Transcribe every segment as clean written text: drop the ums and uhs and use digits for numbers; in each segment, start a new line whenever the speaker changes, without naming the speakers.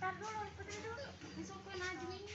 Tar dulu, Putri dulu. Disuapin aja nih.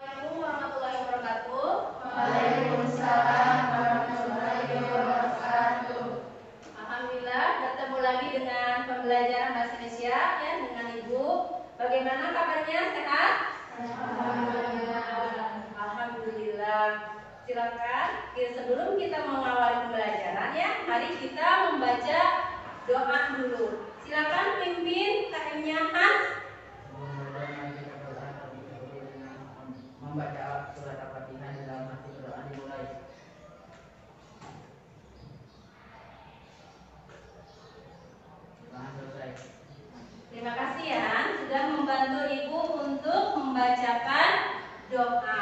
Assalamualaikum warahmatullahi wabarakatuh.
Waalaikumsalam warahmatullahi wabarakatuh.
Alhamdulillah bertemu lagi dengan pembelajaran bahasa Indonesia ya dengan Ibu. Bagaimana kabarnya? Sehat? Alhamdulillah. Silakan. Sebelum kita mengawali pembelajaran ya, mari kita membaca doa dulu. Silakan pimpin KM-nya Hans.
Membaca surat Al-Fatihah di dalam hati berdoa dimulai. Selesai.
Terima kasih ya sudah membantu Ibu untuk membacakan doa.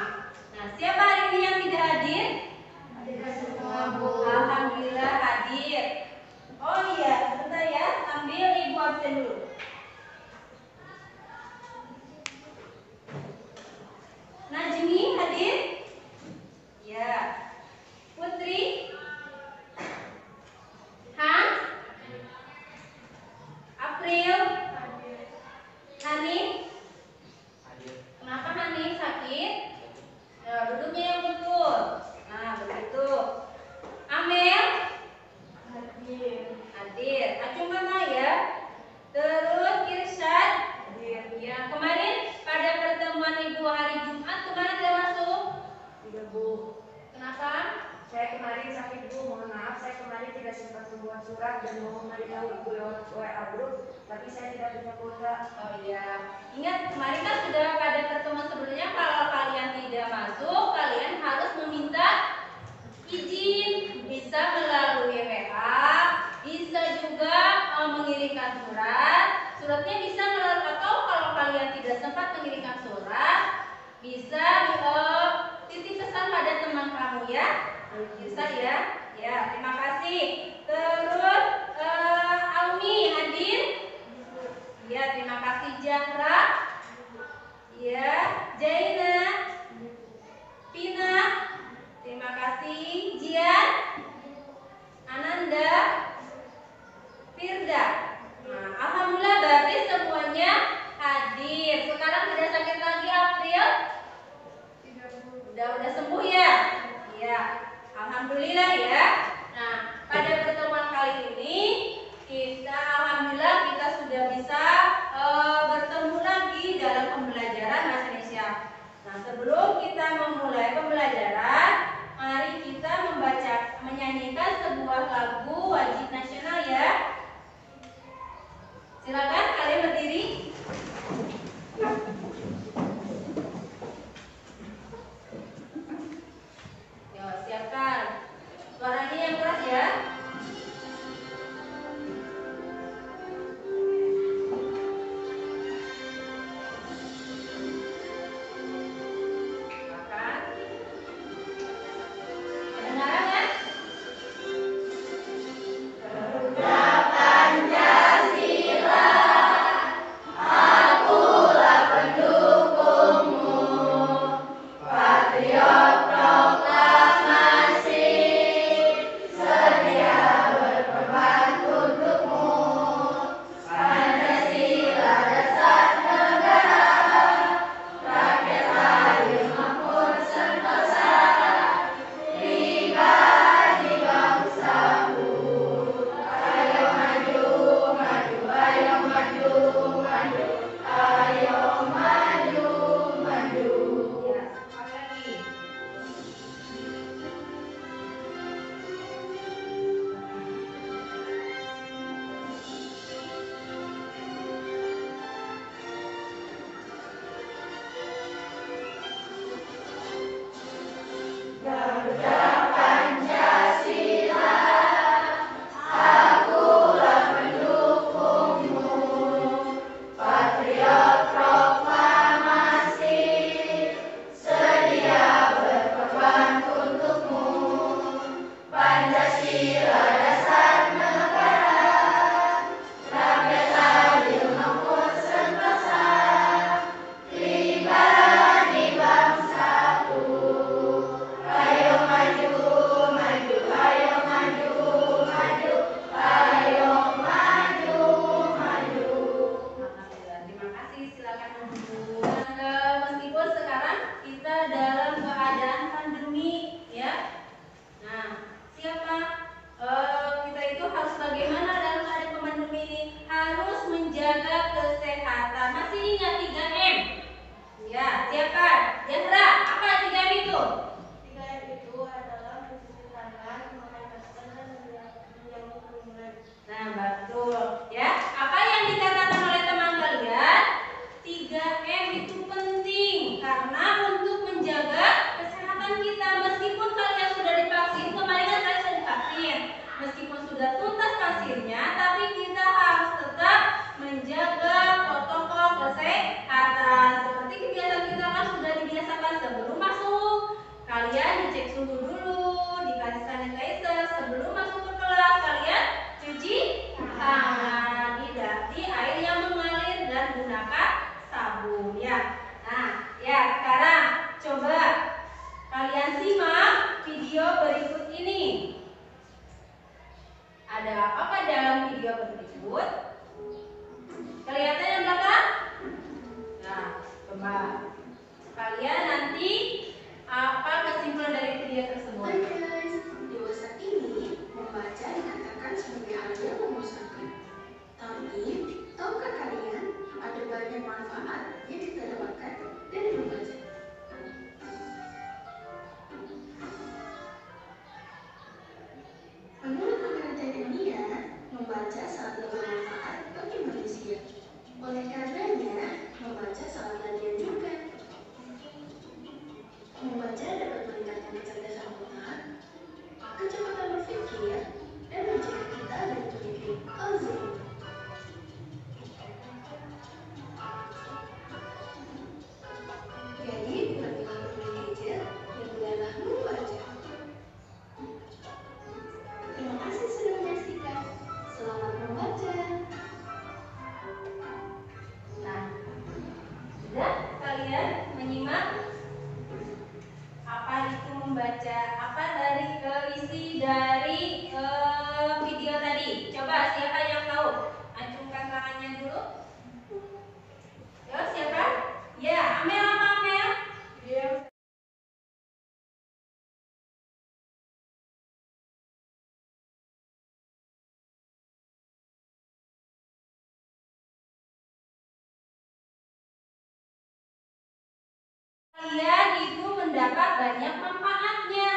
Nah, siapa hari ini yang tidak hadir?
Tidak semua, Bu.
Alhamdulillah hadir. Oh iya, sebentar ya, ambil Ibu absen dulu. Najmi hadir? Ya. Putri? Hans? April? Hanif?
Hadir.
Kenapa Hanif sakit? Ya, duduknya yang betul. Nah, begitu. Amel? Hadir. Acung mana ya? Terus Irsyad? Hadir. Ya, kemarin pada pertemuan Ibu hari Jumat kemarin tidak masuk?
Tidak, Bu.
Kenapa?
Saya kemarin sakit, Bu. Mohon maaf, saya kemarin tidak sempat membuat surat dan mau memberitahu Ibu lewat WA grup, tapi saya tidak punya kuota.
Oh iya. Ingat kemarin kan sudah pada pertemuan sebelumnya kalau kalian tidak masuk, kalian harus meminta izin. Bisa melalui WA, bisa juga mengirimkan surat. Suratnya bisa melalui atau kalau kalian tidak sempat mengirimkan surat, bisa titip pesan pada teman kamu ya. Bisa ya. Ya, terima kasih. Terus Aumi hadir? Ya, terima kasih. Zahra? Ya, Jaina? Pina? Terima kasih. Jian? Ananda? Firda? Nah, alhamdulillah berarti semuanya hadir. Sekarang tidak sakit lagi April? Udah sembuh ya? Iya. Alhamdulillah ya. Nah, pada pertemuan kali ini alhamdulillah kita sudah bisa bertemu lagi dalam pembelajaran bahasa Indonesia. Nah, sebelum kita memulai pembelajaran, mari kita menyanyikan sebuah lagu wajib nasional ya. Silakan kalian berdiri. Ya, siapkan. Suaranya yang keras ya. Silakan. Kedengaran kan?
Pancasila.
silakan duduk. Meskipun sekarang kita dalam keadaan pandemi, ya. Nah, siapa kita itu harus bagaimana dalam keadaan pandemi ini? Harus menjaga kesehatan. Masih ingat 3M? Ya, siapa? Jazra, apa 3M itu?
3M itu adalah mencuci tangan, memakai masker, dan menjauhi kerumunan.
Nah, betul. Ya, apa yang dikatakan oleh teman kalian? 3M itu penting karena untuk menjaga kesehatan kita. Meskipun kalian sudah divaksin, kemarin kan kalian sudah divaksin. Meskipun sudah tuntas vaksinnya, tapi kita harus tetap menjaga protokol kesehatan. Seperti kebiasaan kita kan sudah dibiasakan sebelum masuk. Kalian dicek suhu dulu, dikasih sanitizer sebelum masuk ke kelas. Kalian cuci tangan di air yang mengalir dan gunakan sabun, ya. Nah, ya, sekarang coba kalian simak video berikut ini. Ada apa dalam video berikut? Kelihatan yang belakang? Nah, coba kalian nanti apa kesimpulan dari video tersebut?
Hai guys, dewasa ini membaca dikatakan sebagai hal yang membosankan. Tapi, tahukah kalian ada banyak manfaat yang kita dapatkan dari membaca? Menurut penelitian ilmiah, membaca sangat bermanfaat bagi manusia. Oleh karenanya, membaca sangat latihan juga. Membaca dapat meningkatkan kecerdasan otak, kecepatan berpikir, dan mencegah kita dari penyakit Alzheimer. Jadi, bukan dengan bermain gadget, yang adalah membaca. Terima kasih sudah menyaksikan. Selamat membaca.
Nah, sudah kalian menyimak apa itu membaca? Apa dari isi dari video tadi? Coba siapa yang tahu? Acungkan tangannya dulu. Yo, siapa? Ya, Amel apa Amel?
Dia
Kalian itu mendapat banyak manfaatnya.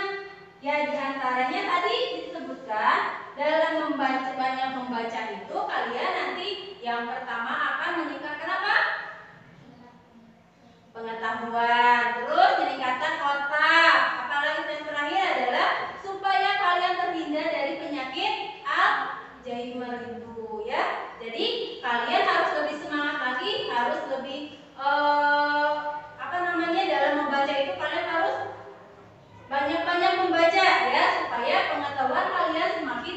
Ya, diantaranya tadi disebutkan dalam banyak membaca itu kalian nanti yang pertama akan meningkatkan apa? Pengetahuan, terus meningkatkan otak. Apalagi yang terakhir adalah supaya kalian terhindar dari penyakit Alzheimer itu, ya. Jadi kalian harus lebih semangat lagi, harus lebih dalam membaca itu kalian harus banyak-banyak membaca, ya, supaya pengetahuan kalian semakin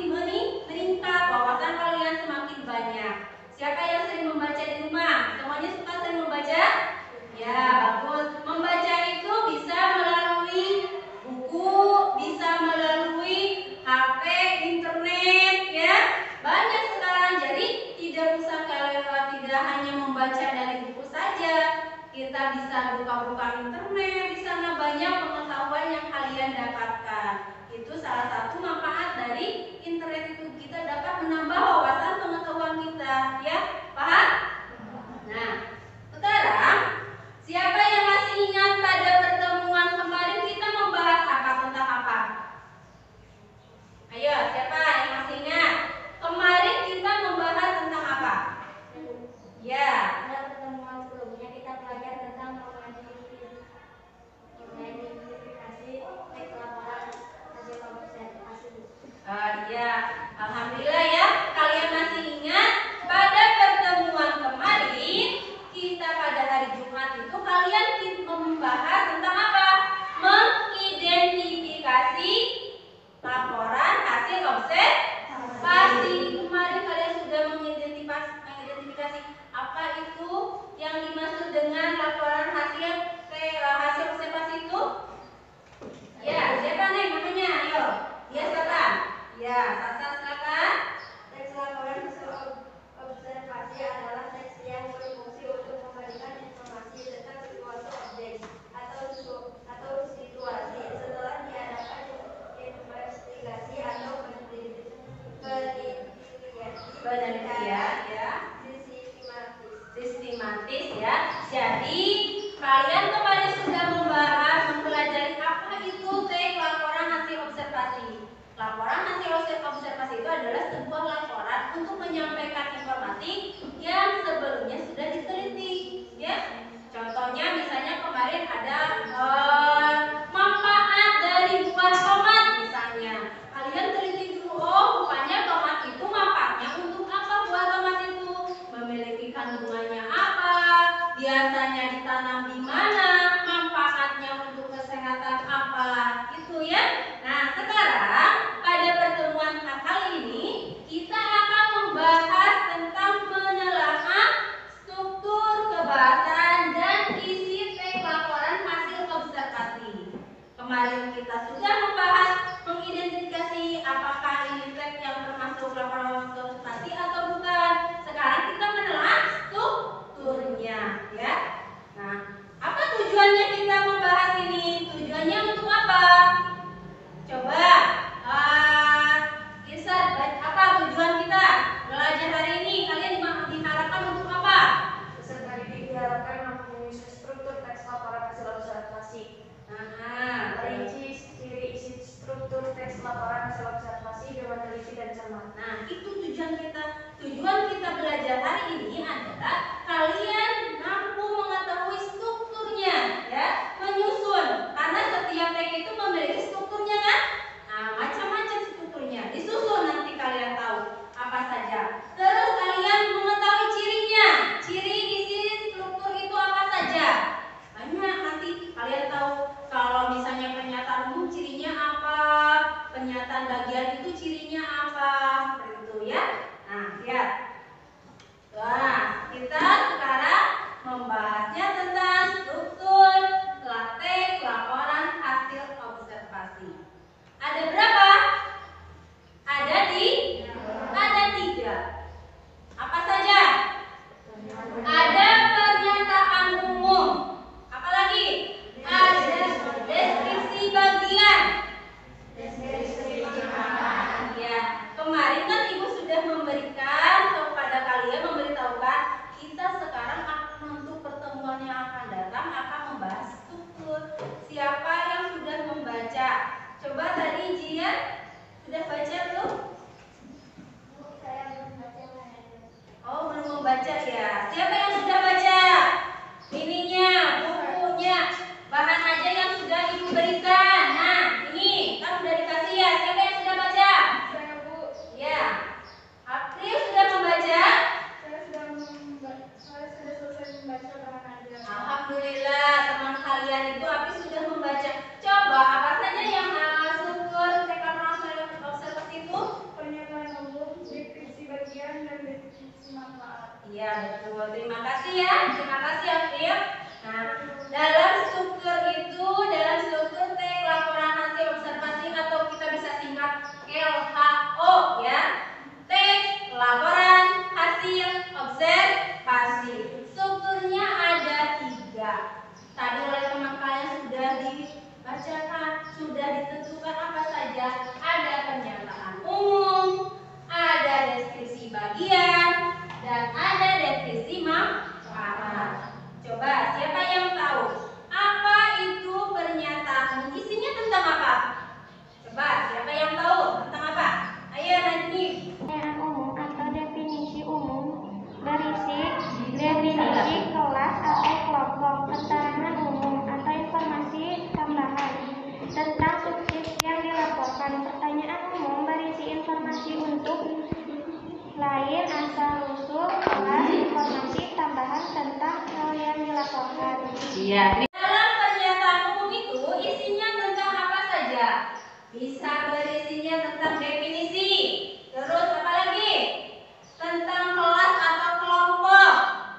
meningkat, wawasan kalian semakin banyak. Siapa yang sering membaca di rumah? Semuanya suka sering membaca? Ya, bagus. Membaca itu bisa melalui buku, bisa melalui HP, internet, ya. Banyak sekarang, jadi tidak usah kalian tidak hanya membaca dari buku saja. Kita bisa buka-buka internet, di sana banyak pengetahuan yang kalian dapatkan. Itu salah satu manfaat dari internet itu, kita dapat menambah wawasan pengetahuan kita, ya, paham? Nah, sekarang siapa yang masih ingat pada pertemuan kemarin kita membahas apa tentang apa? Ayo, siapa yang masih ingat? Kemarin kita membahas tentang apa? Ya.
pada pertemuan sebelumnya kita belajar tentang mengidentifikasi teks laporan hasil observasi.
Ya, alhamdulillah ya, kalian masih ingat pada pertemuan Jadi kalian kemarin sudah membahas mempelajari apa itu teks laporan hasil observasi. Laporan hasil observasi itu adalah sebuah laporan untuk menyampaikan informasi yang sebelumnya sudah diteliti, ya. Contohnya misalnya kemarin ada manfaat dari buah tomat misalnya. Kalian teliti dulu, oh rupanya tomat itu manfaatnya untuk apa, buah tomat itu memiliki kandungannya apa, biasanya ditanam di mana, manfaatnya untuk kesehatan apa, gitu ya. Nah, sekarang pada pertemuan kali ini kita akan membahas tentang penelaahan struktur, kebahasan, dan isi teks laporan hasil observasi. Kemarin kita sudah membahas mengidentifikasi apakah ini teks yang termasuk laporan observasi atau bukan. Sekarang kita menelaah strukturnya, ya. Nah, apa tujuannya kita membahas ini? Tujuannya untuk apa? Coba, Irsyad, apa tujuan kita belajar hari ini? Kalian diharapkan untuk apa?
Peserta didik diharapkan mampu menyusun struktur teks laporan hasil observasi. Merinci ciri isi struktur teks laporan hasil observasi dengan teliti dan cermat.
Nah, itu tujuan kita. Tujuan kita belajar hari ini adalah kalian mampu mengetahui strukturnya, ya, menyusun. Karena setiap teks itu memiliki strukturnya, kan? Nah, macam-macam strukturnya. Disusun nanti kalian tahu apa saja. Terus kalian mengetahui cirinya. Ciri isi struktur itu apa saja? Banyak, nanti kalian tahu. Kalau misalnya pernyataan umum cirinya apa, pernyataan bagian itu cirinya apa, seperti itu ya. Nah, lihat. Nah, kita sekarang membahasnya tentang struktur teks laporan hasil observasi. Ada berapa? Ada 3. Apa saja? Ada pernyataan umum. Apa lagi? Ada deskripsi bagian. Ya, kemarin kan Ibu sudah memberikan kepada kalian, memberitahukan kita sekarang untuk pertemuan yang akan datang akan membahas struktur. Siapa yang sudah membaca? Coba tadi Jian sudah baca belum?
Saya belum baca.
Oh, belum membaca ya. Siapa yang sudah baca? Ininya, bukunya, bahan aja yang sudah Ibu berikan. Nah, ini kan sudah dikasih ya. Siapa yang sudah baca?
Saya, Bu.
Ya. April sudah membaca?
Saya sudah selesai membaca bahan aja.
Alhamdulillah, teman kalian itu April sudah membaca. Coba apa saja yang struktur teks laporan observasi itu?
Pernyataan umum, deskripsi bagian, dan deskripsi manfaat.
Iya, betul. Terima kasih ya. Terima kasih April. Nah, dalam struktur teks laporan hasil observasi atau kita bisa singkat LHO ya. Teks laporan hasil observasi. Strukturnya ada 3. Tadi oleh teman kalian sudah dibacakan, sudah ditentukan apa saja. Ada pernyataan umum, ada deskripsi bagian, dan ada deskripsi manfaat. Coba siapa yang tahu apa itu pernyataan? Isinya tentang apa? Coba siapa yang tahu tentang apa? Ayo Najib.
Pernyataan umum atau definisi umum berisi definisi kelas atau kelompok, keterangan umum atau informasi tambahan tentang subjek yang dilaporkan. Pertanyaan umum berisi informasi untuk lain asal-usul kelas, informasi tambahan tentang hal yang dilaporkan.
Iya. Dalam pernyataan umum itu isinya tentang apa saja? Bisa berisinya tentang definisi. Terus apa lagi? Tentang kelas atau kelompok.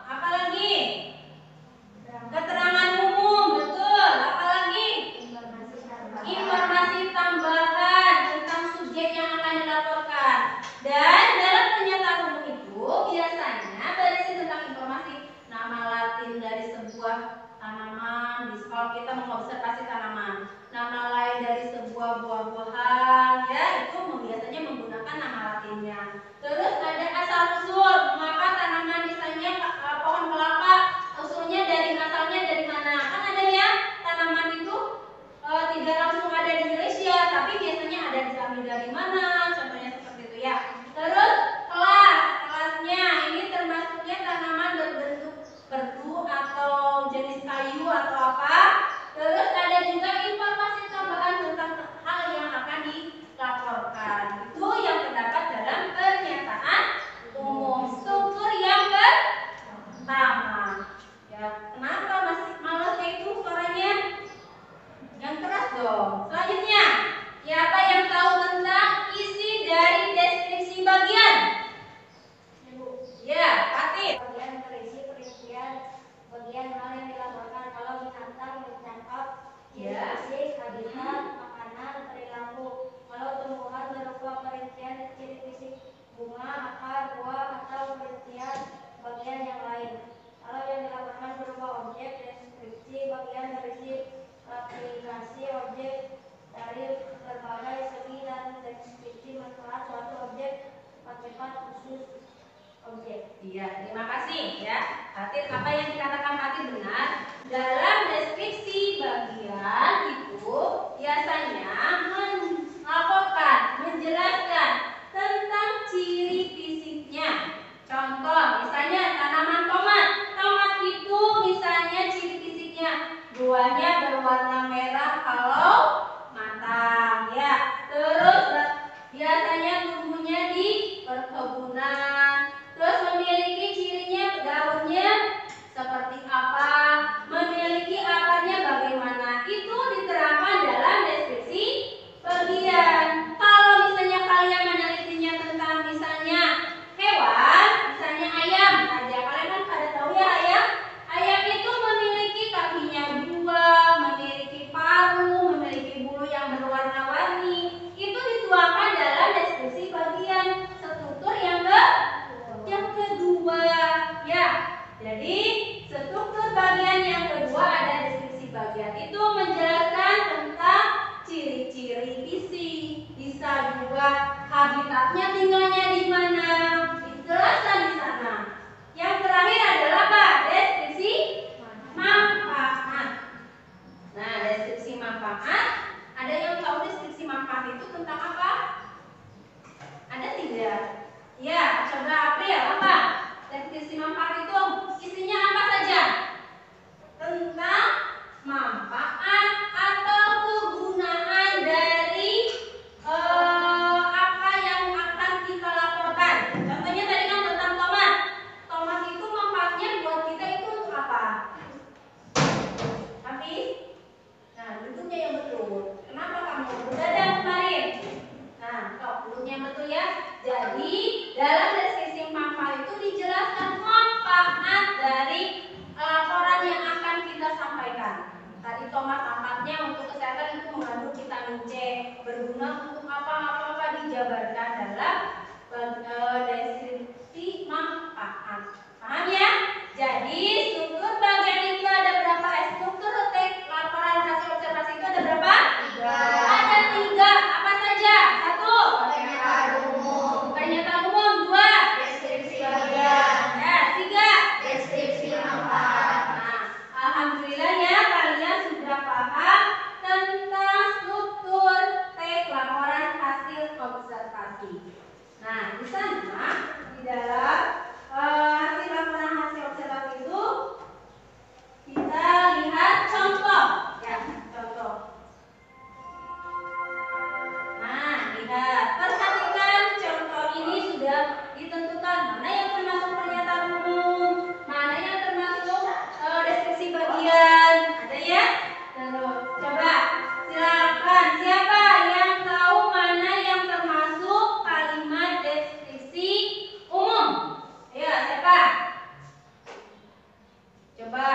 Apa lagi? Keterangan umum, betul. Apa lagi? Informasi tambahan tentang subjek yang akan dilaporkan. Dan dalam pernyataan umum itu biasanya berisi tentang informasi nama latin dari sebuah tanaman. Di sekolah kita mengobservasi tanaman. Nama lain dari sebuah buah-buahan, ya itu biasanya menggunakan nama latinnya. Terus ada asal usul, mengapa tanaman misalnya pohon kelapa usulnya dari asal
bersifat khusus objek.
Iya, terima kasih ya. Berarti apa yang dikatakan Fatih benar. Dalam deskripsi bagian itu biasanya melaporkan, menjelaskan tentang ciri fisiknya. Contoh, misalnya tanaman tomat. Tomat itu misalnya ciri fisiknya buahnya berwarna merah kalau matang, ya. Terus biasanya tumbuhnya di perkebunan. Terus memiliki cirinya daunnya seperti apa, memiliki akarnya bagaimana. Itu diterangkan dalam deskripsi bagian. Kalau misalnya kalian menelitinya tentang misalnya hewan, misalnya ayam aja, kalian kan pada tahu ya ayam. Ayam itu memiliki kakinya dua, memiliki paruh, memiliki bulu yang berwarna-warni. Itu dituangkan dalam deskripsi bagian struktur yang kedua, ya. Jadi struktur bagian yang kedua ada deskripsi bagian itu menjelaskan tentang ciri-ciri fisik, bisa juga habitatnya tinggalnya di mana, dijelaskan di sana. Yang terakhir adalah apa? Deskripsi manfaat. Nah, deskripsi manfaat, ada yang tahu deskripsi manfaat itu tentang apa? Ada tidak? Ya, coba April apa? Deskripsi manfaat itu isinya apa saja? Tentang manfaat atau kegunaan dari apa yang akan kita laporkan. Contohnya tadi kan tentang tomat. Tomat itu manfaatnya buat kita itu apa? Tapi, nah duduknya yang betul. Kenapa kamu begadang kemarin? Nah, duduknya yang betul ya. Jadi dalam deskripsi manfaat itu dijelaskan manfaat dari laporan yang akan kita sampaikan. Tadi tomat manfaatnya untuk kesehatan itu mengandung vitamin C, berguna untuk apa dijabarkan dalam deskripsi manfaat. Paham ya? Jadi struktur bagian itu ada berapa? Struktur laporan hasil observasi itu ada berapa? 3. Ada 3. Apa saja? 1. Pernyataan umum. 2.
Deskripsi bagian.
Ya, 3.
Deskripsi manfaat.
Nah, alhamdulillah ya kalian sudah paham tentang struktur teks laporan hasil observasi. Nah, di sana di dalam hasil laporan hasil observasi itu kita lihat contoh, ya contoh. Nah, lihat, perhatikan contoh ini sudah ditentukan mana yang termasuk pernyataan umum, mana yang termasuk deskripsi bagian, ada ya? Terus coba silakan siapa yang tahu mana yang termasuk kalimat deskripsi umum? Ayo siapa? Coba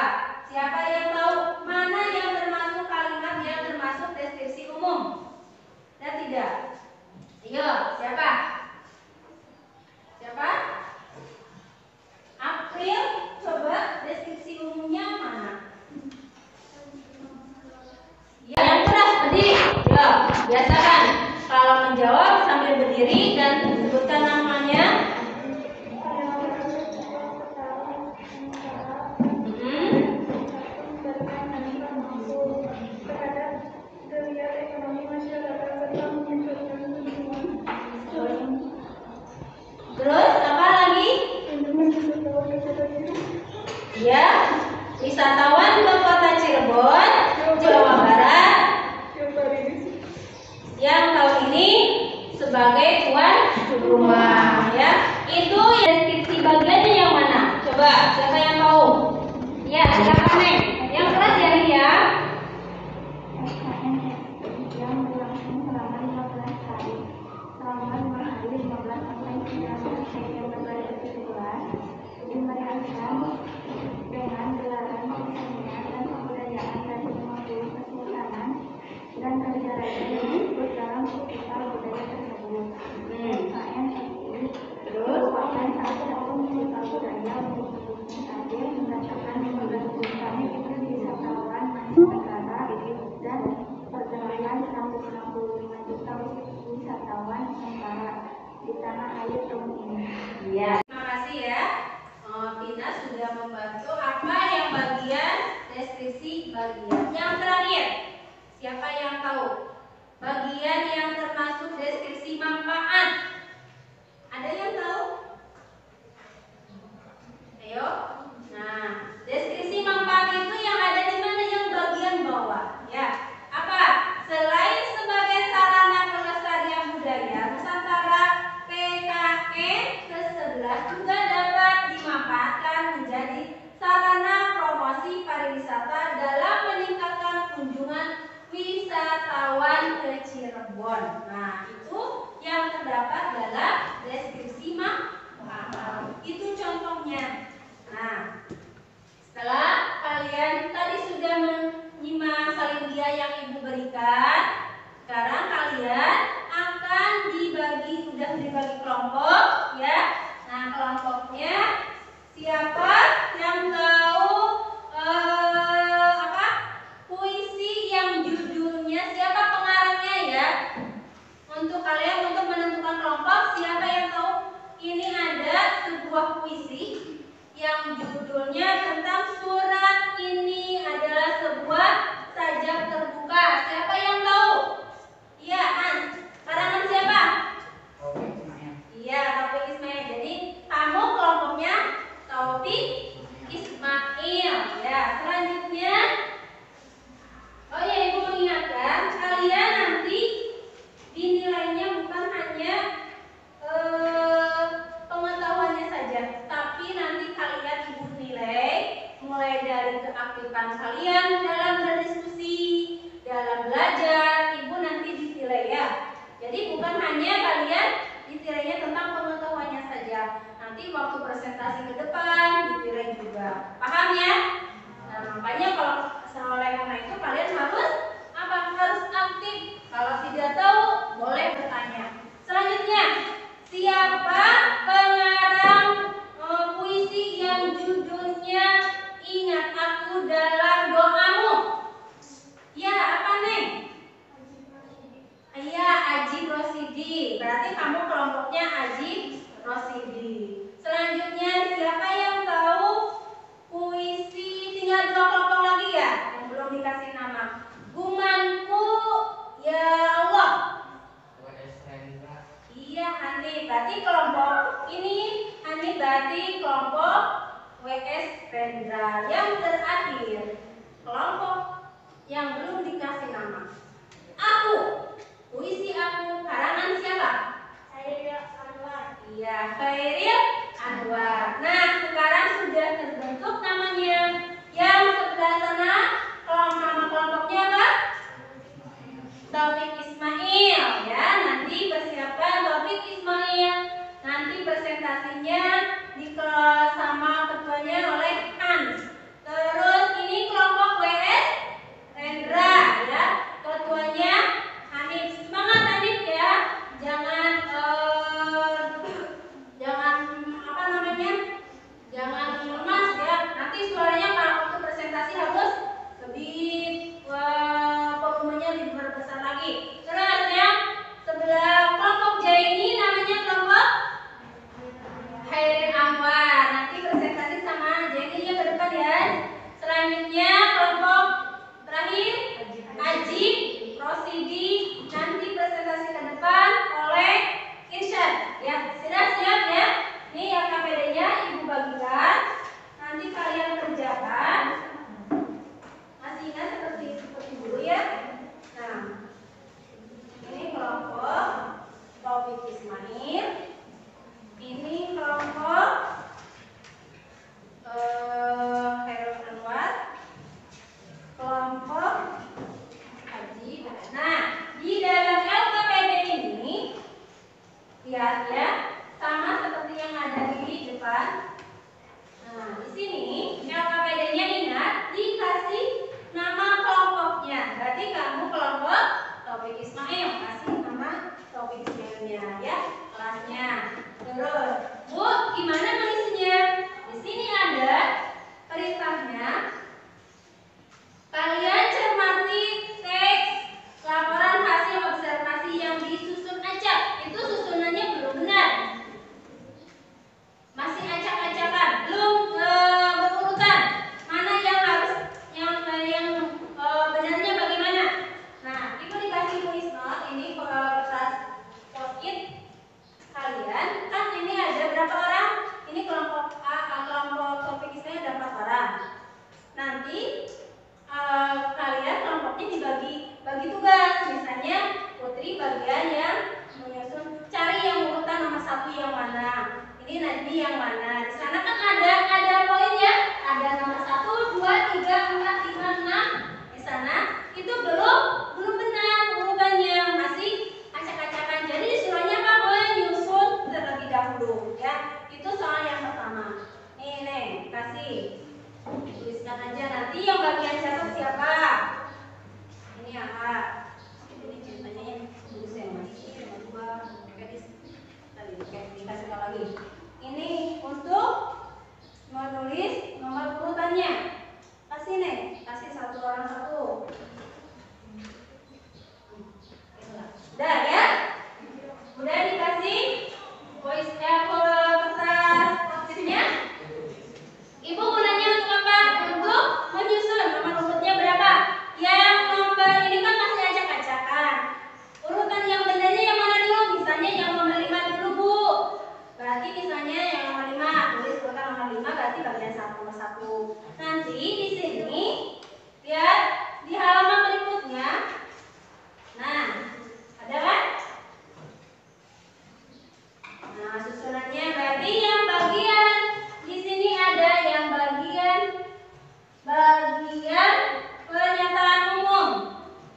siapa yang tahu mana yang termasuk kalimat yang termasuk deskripsi umum? Ada tidak? Ayo siapa? Siapa? April, coba deskripsi umumnya mana? Ya, yang keras berdiri. Ya, biasakan kalau menjawab sambil berdiri dan sebutkan namanya. Terus apa lagi? Ya, wisatawan ke kota Cirebon, Jawa Barat, yang tahun ini sebagai tuan rumah, ya. Itu deskripsi bagiannya yang mana? Coba, siapa yang tahu? Ya, silakan Neng. Yang keras ya Neng ya.
Yang berlangsung selama 15 hari. Selama 5 hari 15 sampai 19 September 2017 dimeriahkan dengan gelaran kesenian dan kebudayaan dari 50 kesultanan dan raja-raja yang disebut dalam kitab budaya tersebut. KNRI merupakan salah satu kitab budaya untuk mendukung adil, merasakan, membantu
deskripsi bagian. Yang terakhir, siapa yang tahu bagian yang termasuk deskripsi manfaat? Ada yang tahu? Ayo. Nah, deskripsi manfaat itu yang ada di mana? Yang bagian bawah, ya. Apa? Selain sebagai sarana pelestarian budaya, Nusantara PKN ke-11 juga dapat dimanfaatkan menjadi sarana promosi pariwisata dalam meningkatkan kunjungan wisatawan ke Cirebon. Nah, itu yang terdapat dalam deskripsi manfaat. Itu contohnya. Nah, setelah kalian tadi sudah menyimak salindia yang Ibu berikan, sekarang kalian akan sudah dibagi kelompok, ya. Nah, kelompoknya siapa yang tahu puisi yang judulnya, siapa pengarangnya, ya? Untuk kalian untuk menentukan kelompok, siapa yang tahu ini ada sebuah puisi yang judulnya tentang surat ini adalah sebuah sajak terbuka. Siapa yang tahu? Iya, karangan siapa? Iya, Taufik Ismail. Jadi kamu kelompoknya Taufik Ismail. Ya, selanjutnya, oh ya, Ibu mengingatkan kalian nanti dinilainya bukan hanya pengetahuannya saja, tapi nanti kalian Ibu nilai mulai dari keaktifan kalian dalam berdiskusi, dalam belajar. Ibu nanti dinilai, ya. Jadi bukan hanya kalian dinilainya tentang pengetahuannya saja, nanti waktu presentasi ke depan dinilai juga. Paham, ya? Nah, makanya oleh karena itu kalian harus apa? Harus aktif. Kalau tidak tahu boleh bertanya. Selanjutnya, siapa pengarang puisi yang judulnya Ingat Aku Dalam Doamu? Ya, apa nih? Iya, Ajib Rosidi. Berarti kamu kelompoknya Ajib Rosidi. Selanjutnya, siapa yang tahu puisi, tinggal 2 kelompok lagi, ya, yang belum dikasih nama. Gumanku Ya Allah. Iya, Hani. Berarti kelompok ini Hani berarti kelompok WS Rendra. Yang terakhir, kelompok yang belum dikasih nama. Aku, puisi aku, karangan siapa?
Khairil Anwar.
Iya, Khairil Anwar. Nah, sekarang sudah terbentuk namanya. Yang sebelah sana, nama kelompoknya apa? Taufik Ismail, ya. Nanti persiapkan Taufik Ismail. Nanti presentasinya di kelas sama ketuanya oleh Hans. Terus ini Misalnya Putri bagian yang menyusun, cari yang urutan nomor 1 yang mana. Ini Najmi yang mana? Di sana kan ada poinnya, ada nomor 1, 2, 3, 4, 5, 6. Di sana itu belum benar urutannya, masih acak-acakan. Jadi disuruhnya kamu nyusun terlebih dahulu, ya. Itu soal yang pertama. Nih, kasih. Tuliskan aja nanti yang bagian catat siapa? Ini apa? Ini ceritanya yang tulis yang masih yang kedua. Dikasih tahu lagi. Ini untuk menulis nomor urutannya. Kasih nih, kasih satu orang satu. Udah ya? Udah dikasih voice kertas post-itnya? Ibu gunanya untuk apa? Untuk menyusun nomor urutnya berapa? Yang nomor ini kan masih acak-acakan. Urutan yang benarnya yang mana dulu? Misalnya yang nomor 5 dulu, Bu. Berarti misalnya yang nomor 5, tulis urutan nomor 5 berarti bagian 1 nomor 1. Nanti di sini lihat di halaman berikutnya. Nah, ada kan? Nah, susunannya berarti yang bagian di sini ada yang bagian pernyataan umum.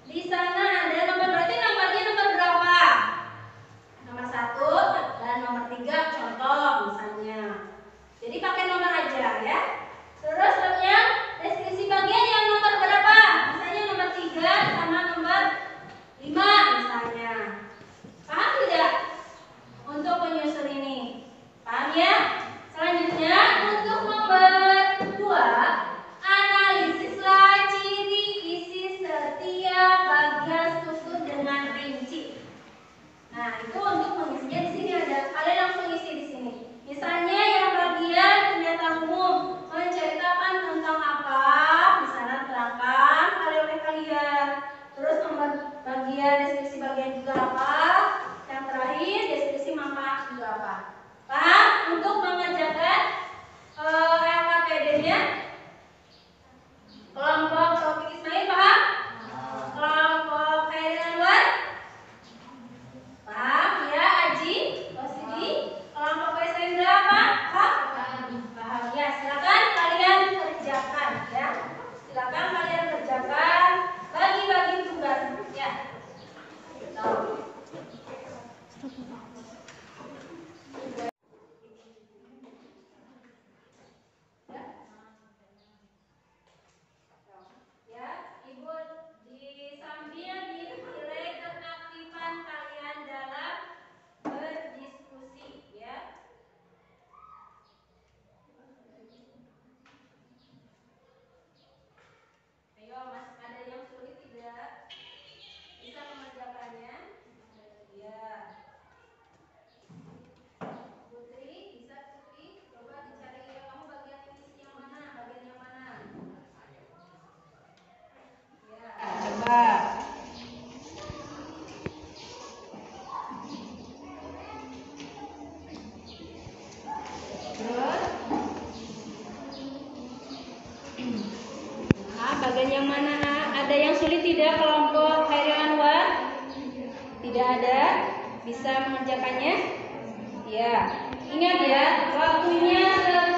Di sana ada nomor, berarti nomornya nomor berapa? Nomor 1 dan nomor 3 contoh misalnya. Jadi pakai nomor aja ya. Terus yang deskripsi bagian yang nomor berapa? Misalnya nomor 3 sama nomor 5 misalnya. Paham tidak? Untuk menyusun ini. Paham ya? Selanjutnya untuk nomor 2, analisislah ciri isi setiap bagian struktur dengan rinci. Nah, itu untuk mengisinya di sini ada. Kalian langsung isi di sini. Misalnya yang bagian pernyataan umum menceritakan tentang apa? Misalnya terangkan oleh kalian. Terus nomor bagian deskripsi bagian juga apa? Yang terakhir deskripsi manfaat juga apa? Paham? Untuk mengerjakan LKPD-nya kelompok Taufik Ismail paham? Kelompok Khairil Anwar paham ya? Aji, Rosidi, kelompok Kaisendra apa? Paham ya? Silakan kalian kerjakan ya. Silakan kalian kerjakan, bagi-bagi tugas ya. Ya, Ibu sambil dinilai keaktifan kalian dalam berdiskusi ya. Ayo, Mas, ada yang sulit tidak? Bisa mengerjakannya? Ya. Putri, bisa Putri? Coba dicari ya, kamu bagian isi yang mana? Bagian yang mana? Ya, coba. Terus? Bagian yang mana? Ada yang sulit tidak kelompok Khairil Anwar? Tidak ada? Bisa mengerjakannya? Ya. Ingat ya, waktunya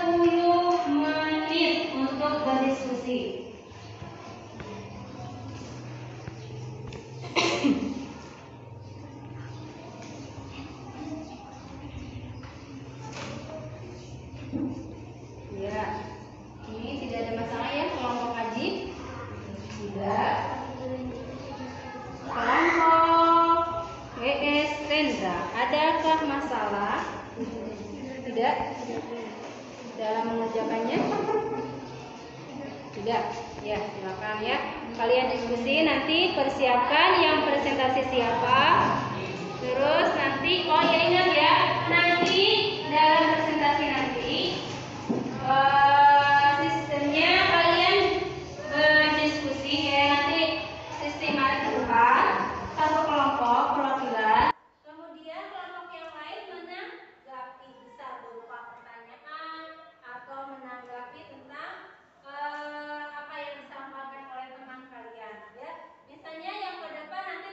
10 menit untuk berdiskusi. Ya. Ini tidak ada masalah ya kelompok Aji? Tidak. Kelompok WS Tendra, adakah masalah? Tidak. Dalam mengerjakannya? Tidak. Ya, silakan ya. Kalian diskusi, nanti persiapkan yang presentasi siapa. Terus nanti, oh ya ingat ya, nanti dalam presentasi nanti sistemnya kalian berdiskusi ya, nanti sistematik depan satu kelompok perwakilan, kemudian kelompok yang lain menanggapi, bisa berupa pertanyaan atau menanggapi tentang apa yang disampaikan oleh teman kalian ya. Misalnya yang ke depan nanti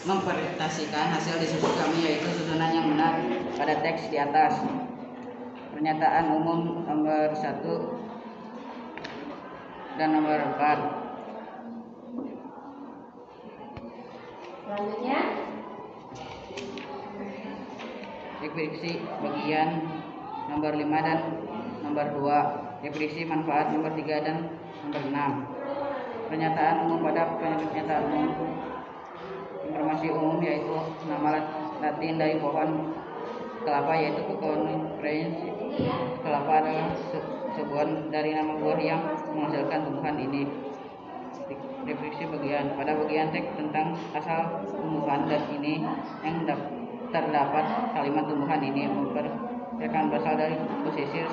mempresentasikan hasil diskusi kami, yaitu susunan yang benar pada teks di atas. Pernyataan umum nomor 1 dan nomor 4.
Selanjutnya,
Definisi bagian nomor 5 dan nomor 2. Definisi manfaat nomor 3 dan nomor 6. Pernyataan umum pada pernyataan umum. Informasi umum yaitu nama Latin dari pohon kelapa, yaitu Coconut. Kelapa adalah sebuah dari nama buah yang menghasilkan tumbuhan ini. Definisi bagian. Pada bagian teks tentang asal tumbuhan dan ini yang terdapat kalimat tumbuhan ini memperkirakan berasal dari pesisir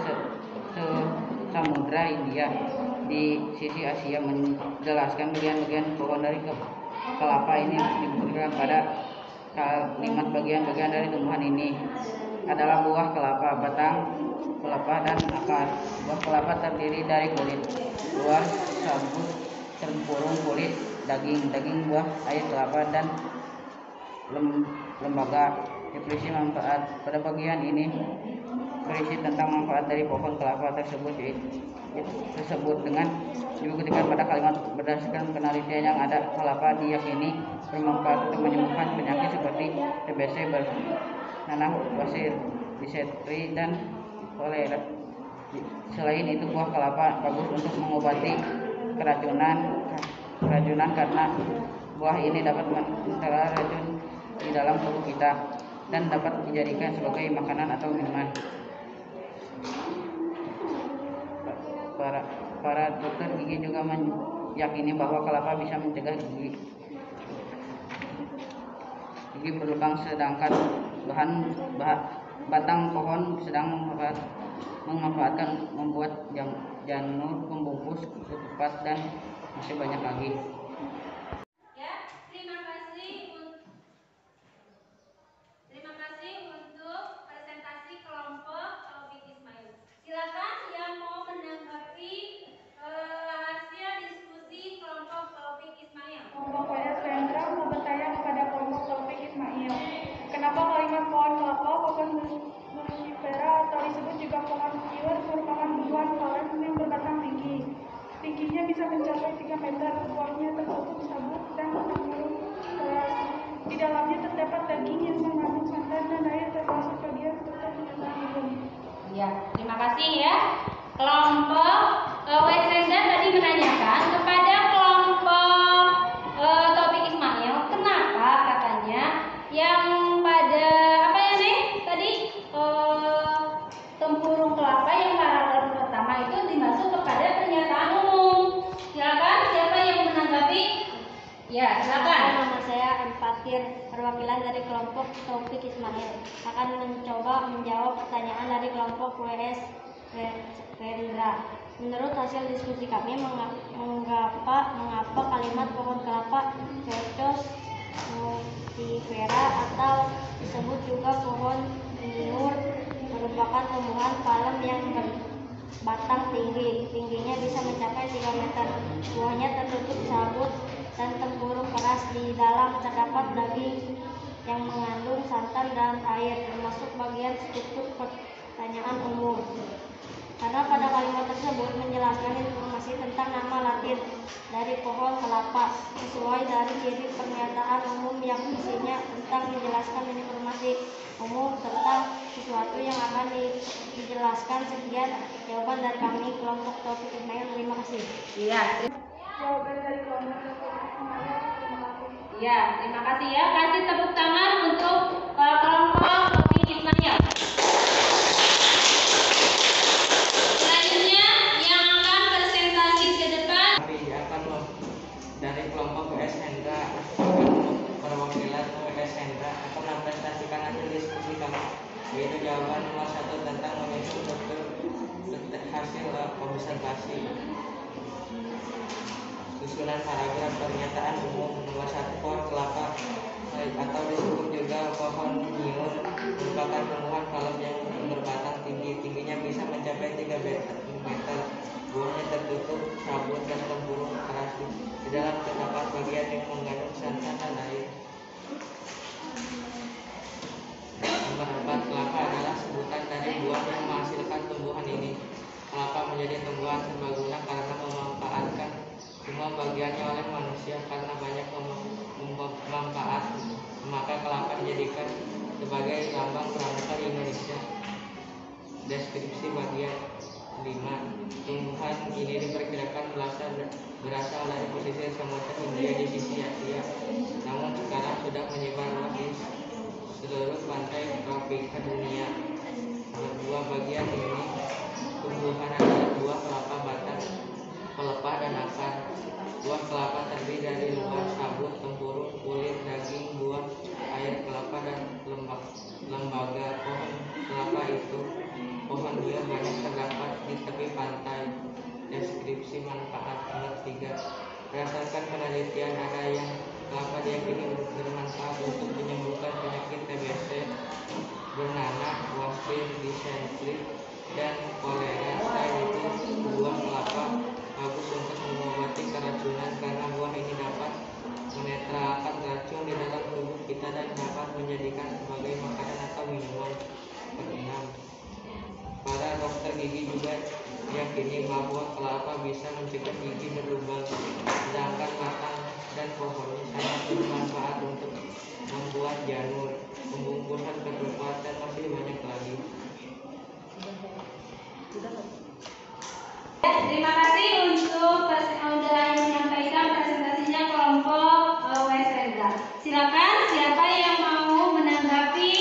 Samudra India di sisi Asia, menjelaskan bagian-bagian pohon dari kelapa ini dibutuhkan pada kalimat bagian-bagian dari tumbuhan ini adalah buah kelapa, batang kelapa, dan akar. Buah kelapa terdiri dari kulit, luar, sabut, tempurung kulit, daging buah, air kelapa, dan lembaga. Definisi manfaat. Pada bagian ini berisi tentang manfaat dari pohon kelapa tersebut dengan dibuktikan pada kalimat berdasarkan penelitian yang ada. Kelapa diyakini bermanfaat untuk menyembuhkan penyakit seperti TBC, nanah basir, disentery, dan kolera. Selain itu, buah kelapa bagus untuk mengobati keracunan karena buah ini dapat menetralisir racun di dalam tubuh kita dan dapat dijadikan sebagai makanan atau minuman. Para dokter gigi juga meyakini bahwa kelapa bisa mencegah gigi berlubang, sedangkan batang pohon sedang memanfaatkan membuat janur pembungkus ketupat, dan masih banyak lagi.
Terima kasih untuk presentasi kelompok Taufik Ismail. Silakan yang mau menanggapi hasil diskusi kelompok Taufik Ismail.
Kelompok PS Lendra mau bertanya kepada kelompok Taufik Ismail, kenapa kalimat pohon kelapa, pohon musifera atau disebut juga pohon kiwer merupakan buah palem yang berbatang tinggi. Tingginya bisa mencapai 3 meter, buahnya tertutup sabut dan tempurung keras. Di dalamnya terdapat daging yang mengandung santan dan air, termasuk bagian tutup dan hidung.
Ya, terima kasih ya. Kelompok Weslenda tadi menanyakan kepada kelompok Taufik Ismail, kenapa katanya yang pada apa ya nih tadi tempurung kelapa yang paragraf pertama itu dimasuk kepada pernyataan umum. Silakan, siapa yang menanggapi? Ya, silakan.
Nama saya Empatir, perwakilan dari kelompok Taufik Ismail, akan mencoba menjawab pertanyaan dari kelompok WS Rendra. Menurut hasil diskusi kami, mengapa kalimat pohon kelapa Cocos musifera atau disebut juga pohon niur merupakan tumbuhan palem yang berbatang tinggi. Tingginya bisa mencapai 3 meter. Buahnya tertutup sabut dan tempurung keras. Di dalam terdapat daging yang mengandung santan dan air, termasuk bagian struktur pertanyaan umum. Karena pada kalimat tersebut menjelaskan informasi tentang nama Latin dari pohon kelapa, sesuai dari ciri pernyataan umum yang isinya tentang menjelaskan informasi umum tentang sesuatu yang akan dijelaskan. Sekian jawaban dari kami, kelompok Taufik Ismail. Terima kasih.
Iya.
Jawaban dari kelompok Taufik Ismail, terima kasih.
Ya, terima kasih ya. Kasih tepuk tangan untuk kelompok Taufik Ismail. Selanjutnya yang akan presentasi ke depan
dari kelompok WS Hendra, perwakilan WS Hendra akan mempresentasikan hasil diskusi kami, yaitu jawaban nomor 1 tentang menyusun hasil observasi. Susunan paragraf pernyataan umum. Nomor 1, pohon kelapa atau disebut juga pohon niur merupakan tumbuhan palem yang berbatang tinggi. Tingginya bisa mencapai 3 meter. Buahnya tertutup sabut dan tempurung keras. Di dalam terdapat bagian yang mengandung santan dan air,
dijadikan sebagai lambang pramuka di Indonesia. Deskripsi bagian 5. Tumbuhan ini diperkirakan berasal dari pesisir Samudra Hindia di sisi Asia, namun sekarang sudah menyebar luas di seluruh pantai tropika dunia. Dua bagian ini tumbuhan adalah buah kelapa batang, pelepah dan akar. Buah kelapa terdiri dari luar, sabut, tempurung, kulit, daging, buah, air kelapa dan lembaga. Pohon bia banyak terdapat di tepi pantai. Deskripsi manfaat nomor 3. Berdasarkan penelitian, ada yang kelapa diyakini bermanfaat untuk menyembuhkan penyakit TBC, bernanah, wasir, disentri, dan kolera. Selain itu, buah kelapa bagus untuk mengobati keracunan karena buah ini dapat menetralkan racun di dalam tubuh kita dan dapat menjadikan sebagai makanan atau minuman. 6. Para dokter gigi juga meyakini bahwa kelapa bisa mencegah gigi berlubang, sedangkan batang dan pohonnya sangat bermanfaat untuk membuat janur, pembungkusan ketupat, dan masih banyak lagi.
Terima kasih untuk sudah menyampaikan presentasinya kelompok West Rendra. Silakan siapa yang mau menanggapi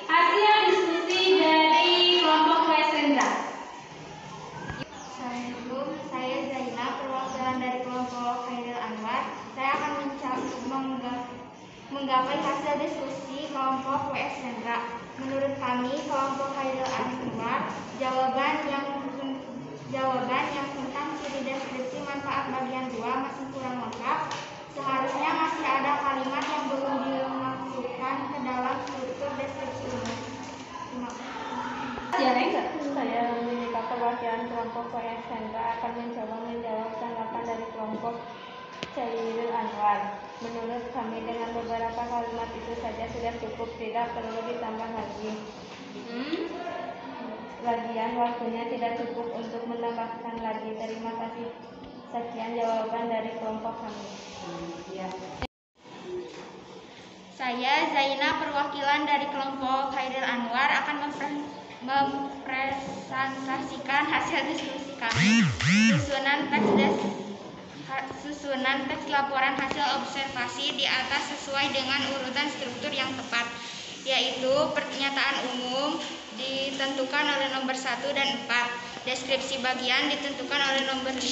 hasil diskusi dari kelompok West Rendra.
Assalamualaikum, saya Zaina, perwakilan dari kelompok Khairil Anwar. Saya akan menggapai hasil diskusi kelompok WS Rendra. Menurut kami, kelompok Khairil Anwar, jawaban yang tentang ciri deskripsi manfaat bagian 2 masih kurang lengkap. Seharusnya masih ada kalimat yang belum dimasukkan ke dalam struktur deskripsi umum. Terima kasih.
Saya Monika, perwakilan kelompok WS Rendra akan mencoba menjawab tanggapan dari kelompok Khairil Anwar. Menurut kami, dengan beberapa kalimat itu saja sudah cukup, tidak perlu ditambah lagi. Lagian waktunya tidak cukup untuk menambahkan lagi. Terima kasih. Sekian jawaban dari kelompok kami.
Saya Zaina, perwakilan dari kelompok Khairil Anwar akan mempresentasikan hasil diskusi kami. Susunan teks laporan hasil observasi di atas sesuai dengan urutan struktur yang tepat, yaitu pernyataan umum ditentukan oleh nomor 1 dan 4, deskripsi bagian ditentukan oleh nomor 5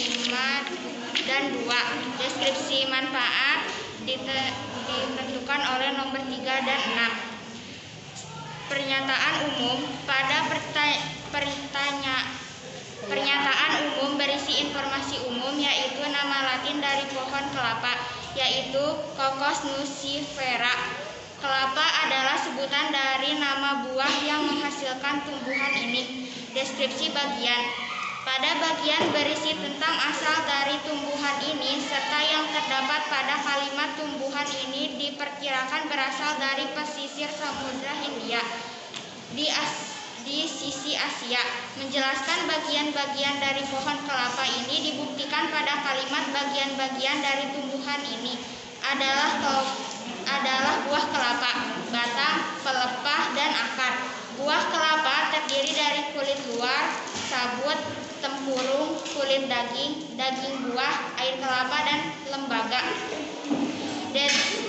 dan 2, deskripsi manfaat ditentukan oleh nomor 3 dan 6. Pernyataan umum. Pada pernyataan umum berisi informasi umum, yaitu nama Latin dari pohon kelapa, yaitu Cocos nucifera. Kelapa adalah sebutan dari nama buah yang menghasilkan tumbuhan ini. Deskripsi bagian. Pada bagian berisi tentang asal dari tumbuhan ini, serta yang terdapat pada kalimat tumbuhan ini diperkirakan berasal dari pesisir Samudra Hindia di sisi Asia. Menjelaskan bagian-bagian dari pohon kelapa ini dibuktikan pada kalimat bagian-bagian dari tumbuhan ini adalah buah kelapa, batang, pelepah, dan akar. Buah kelapa terdiri dari kulit luar, sabut, tempurung, kulit daging, daging buah, air kelapa, dan lembaga.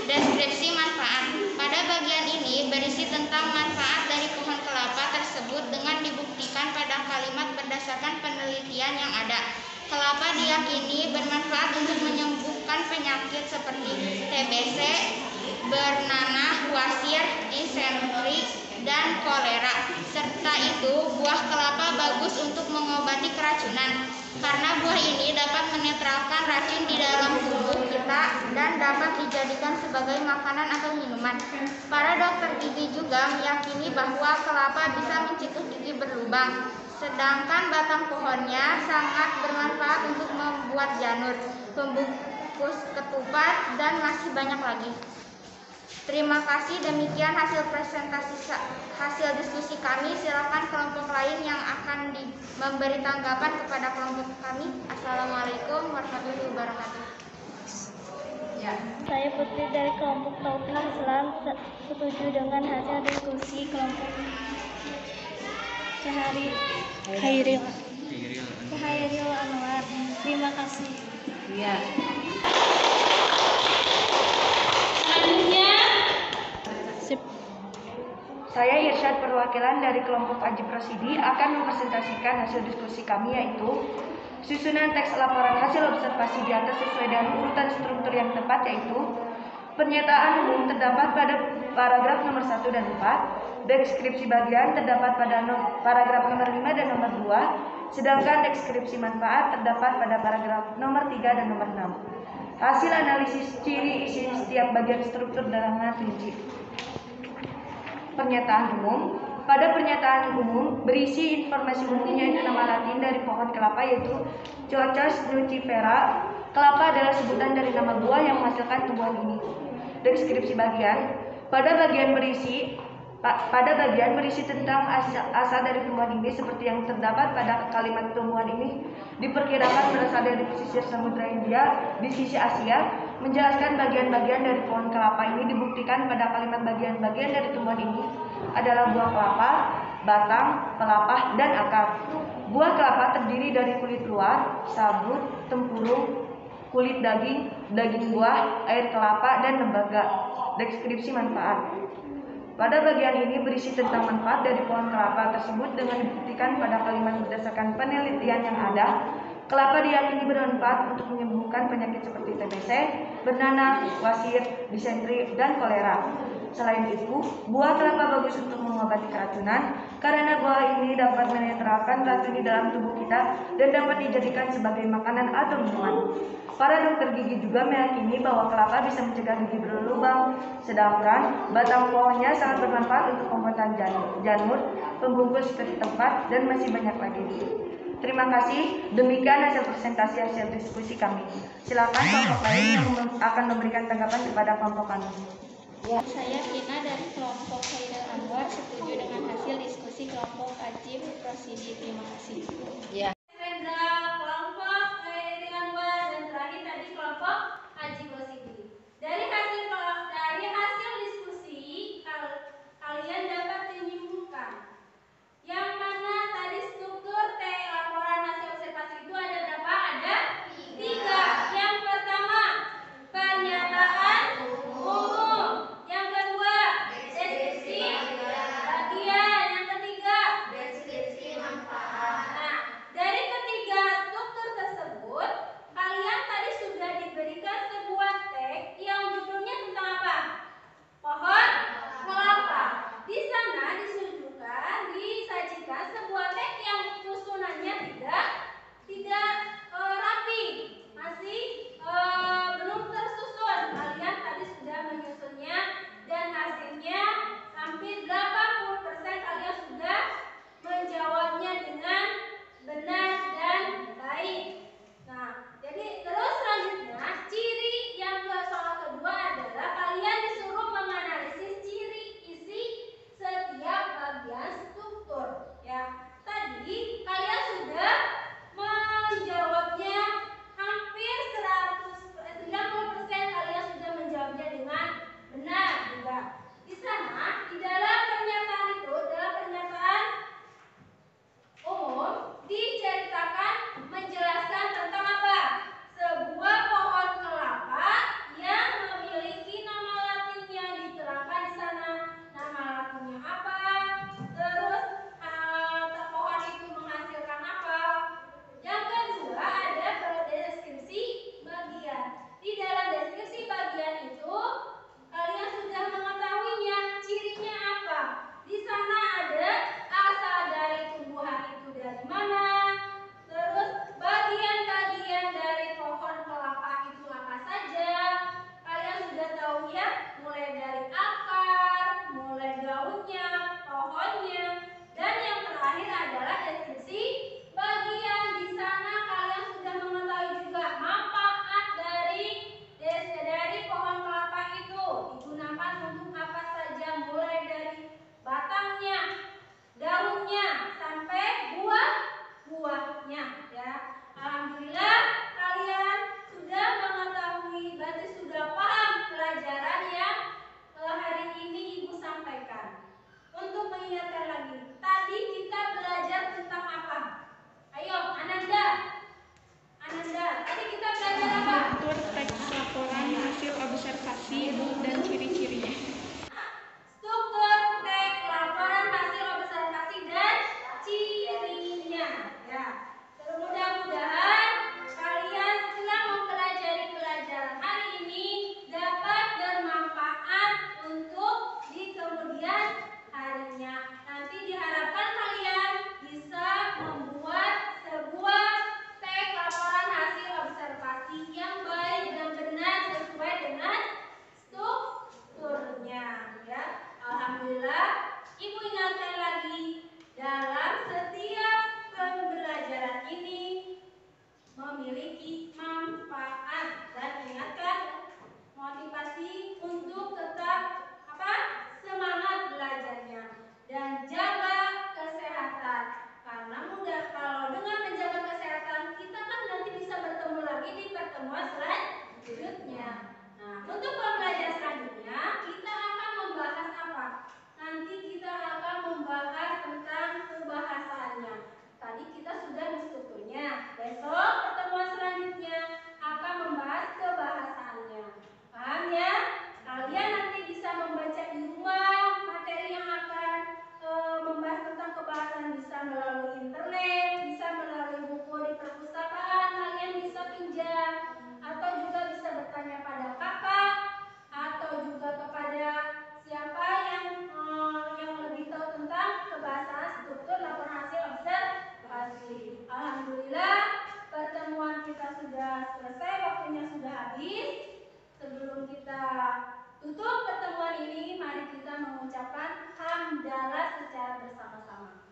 Deskripsi manfaat. Pada bagian ini berisi tentang manfaat dari pohon kelapa tersebut dengan dibuktikan pada kalimat berdasarkan penelitian yang ada. Kelapa diyakini bermanfaat untuk menyembuhkan penyakit seperti TBC, bernanah, wasir, disentri, dan kolera. Serta itu, buah kelapa bagus untuk mengobati keracunan, karena buah ini dapat menetralkan racun di dalam tubuh kita dan dapat dijadikan sebagai makanan atau minuman. Para dokter gigi juga meyakini bahwa kelapa bisa mencegah gigi berlubang, sedangkan batang pohonnya sangat bermanfaat untuk membuat janur, pembungkus ketupat, dan masih banyak lagi. Terima kasih, demikian hasil diskusi kami. Silakan kelompok lain yang akan memberi tanggapan kepada kelompok kami. Assalamualaikum warahmatullahi wabarakatuh.
Ya.
Saya Putri dari kelompok Taufik Islam, setuju dengan hasil diskusi kelompok Khairil Anwar. Terima kasih.
Iya. Selanjutnya.
Saya Irsyad, perwakilan dari kelompok Aji Prosidi, akan mempresentasikan hasil diskusi kami, yaitu susunan teks laporan hasil observasi di atas sesuai dengan urutan struktur yang tepat, yaitu pernyataan umum terdapat pada paragraf nomor 1 dan 4, deskripsi bagian terdapat pada paragraf nomor 5 dan nomor 2, sedangkan deskripsi manfaat terdapat pada paragraf nomor 3 dan nomor 6. Hasil analisis ciri isi setiap bagian struktur dalam rinci. Pernyataan umum. Pada pernyataan umum berisi informasi umum, yaitu nama latin dari pohon kelapa, yaitu Cocos nucifera. Kelapa adalah sebutan dari nama buah yang menghasilkan tumbuhan ini. Deskripsi bagian. Pada bagian berisi tentang asal dari tumbuhan ini, seperti yang terdapat pada kalimat tumbuhan ini diperkirakan berasal dari pesisir Samudra Hindia di sisi Asia. Menjelaskan bagian-bagian dari pohon kelapa ini dibuktikan pada kalimat bagian-bagian dari tumbuhan ini adalah buah kelapa, batang, pelepah, dan akar. Buah kelapa terdiri dari kulit luar, sabut, tempurung, kulit daging, daging buah, air kelapa, dan tembaga. Deskripsi manfaat. Pada bagian ini berisi tentang manfaat dari pohon kelapa tersebut dengan dibuktikan pada kalimat berdasarkan penelitian yang ada. Kelapa diyakini bermanfaat untuk menyembuhkan penyakit seperti TBC, bernanah, wasir, disentri, dan kolera. Selain itu, buah kelapa bagus untuk mengobati keracunan karena buah ini dapat menetralkan racun di dalam tubuh kita dan dapat dijadikan sebagai makanan atau minuman. Para dokter gigi juga meyakini bahwa kelapa bisa mencegah gigi berlubang, sedangkan batang pohonnya sangat bermanfaat untuk pembuatan janur, pembungkus seperti tempat, dan masih banyak lagi. Terima kasih. Demikian hasil presentasi hasil diskusi kami. Silakan kelompok lain yang akan memberikan tanggapan kepada kelompok kami.
Ya. Saya Tina dari kelompok Khairil Anwar, setuju dengan hasil diskusi kelompok Aji Prosidi. Terima kasih.
Ya. Kelompok Khairil Anwar, dan terakhir tadi kelompok Aji Prosidi. Dari hasil diskusi kalian dapat menyimpulkan yang mana tadi struktur laporan hasil observasi itu ada berapa? Ada 3. Yang pertama, pernyataan umum. Yang kedua, deskripsi bagian. Yang ketiga,
Deskripsi manfaat.
Nah, mengingatkan lagi. Tadi kita belajar tentang apa? Ayo, Ananda. Tadi kita belajar apa?
Struktur teks laporan hasil observasi dan ciri-cirinya.
Struktur teks laporan hasil observasi dan cirinya. Ya. Mudah-mudahan kalian setelah mempelajari pelajaran hari ini dapat bermanfaat untuk di kemudian harinya. Nanti diharapkan kalian bisa membuat sebuah teks laporan hasil observasi yang baik dan benar sesuai dengan strukturnya. Ya, alhamdulillah. Ibu ingatkan lagi, dalam setiap pembelajaran ini memiliki manfaat, dan ingatkan motivasi untuk tetap semangat belajarnya dan jaga kesehatan. Karena kalau dengan menjaga kesehatan kita kan nanti bisa bertemu lagi di pertemuan selanjutnya. Nah, untuk pembelajaran selanjutnya kita akan membahas apa? Nanti kita akan membahas tentang kebahasaannya. Tadi kita sudah di strukturnya. Besok pertemuan selanjutnya akan membahas kebahasaannya. Paham ya? Kalian nanti bisa membaca di rumah materi yang akan membahas tentang kebahasaan, bisa melalui internet, bisa melalui buku di perpustakaan, kalian bisa pinjam, atau juga bisa bertanya pada kakak, atau juga kepada siapa yang lebih tahu tentang kebahasaan struktur laporan hasil observasi. Alhamdulillah, pertemuan kita sudah selesai, waktunya sudah habis. Sebelum kita tutup pertemuan ini, mari kita mengucapkan hamdalah secara bersama-sama.